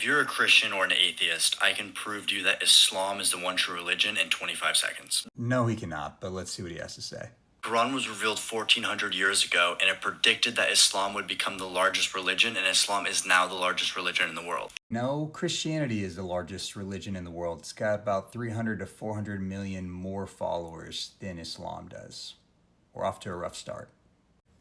you're a Christian or an atheist, I can prove to you that Islam is the one true religion in 25 seconds. No, he cannot, but let's see what he has to say. The Quran was revealed 1400 years ago, and it predicted that Islam would become the largest religion, and Islam is now the largest religion in the world. No, Christianity is the largest religion in the world. It's got about 300 to 400 million more followers than Islam does. We're off to a rough start.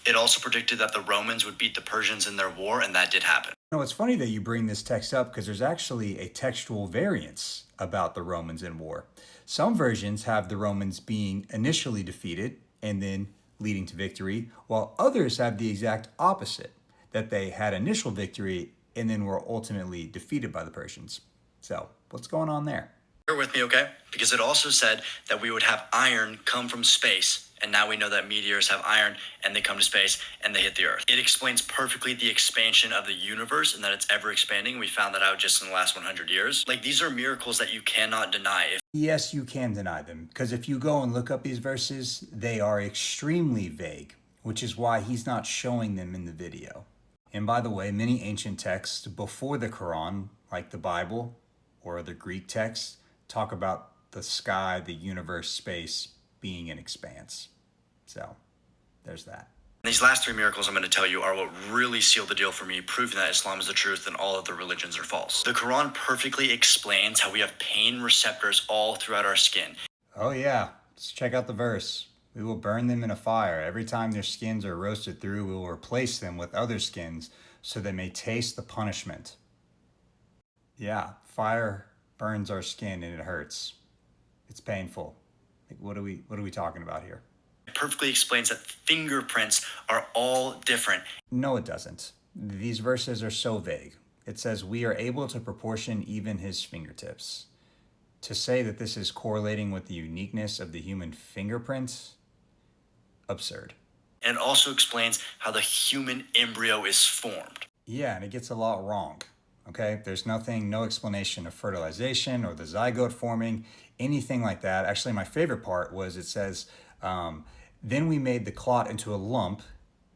It also predicted that the Romans would beat the Persians in their war, and that did happen. No, it's funny that you bring this text up because there's actually a textual variance about the Romans in war. Some versions have the Romans being initially defeated and then leading to victory, while others have the exact opposite, that they had initial victory and then were ultimately defeated by the Persians. So, what's going on there? Bear with me, okay? Because it also said that we would have iron come from space, and now we know that meteors have iron and they come to space and they hit the Earth. It explains perfectly the expansion of the universe and that it's ever expanding. We found that out just in the last 100 years. Like, these are miracles that you cannot deny. Yes, you can deny them, because if you go and look up these verses, they are extremely vague, which is why he's not showing them in the video. And by the way, many ancient texts before the Quran, like the Bible or other Greek texts, talk about the sky, the universe, space being an expanse. So, there's that. These last three miracles I'm going to tell you are what really sealed the deal for me, proving that Islam is the truth and all other religions are false. The Quran perfectly explains how we have pain receptors all throughout our skin. Oh yeah, let's check out the verse. We will burn them in a fire. Every time their skins are roasted through, we will replace them with other skins so they may taste the punishment. Yeah, fire burns our skin and it hurts. It's painful. Like, what are we talking about here? It perfectly explains that fingerprints are all different. No, it doesn't. These verses are so vague. It says we are able to proportion even his fingertips. To say that this is correlating with the uniqueness of the human fingerprint, absurd. And it also explains how the human embryo is formed. Yeah, and it gets a lot wrong. Okay, there's no explanation of fertilization or the zygote forming, anything like that. Actually, my favorite part was it says, then we made the clot into a lump,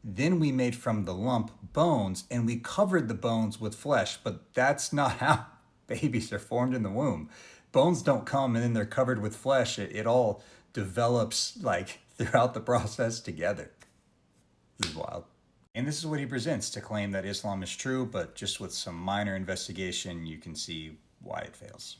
then we made from the lump bones, and we covered the bones with flesh. But that's not how babies are formed in the womb. Bones don't come and then they're covered with flesh. It all develops like throughout the process together. This is wild. And this is what he presents to claim that Islam is true, but just with some minor investigation, you can see why it fails.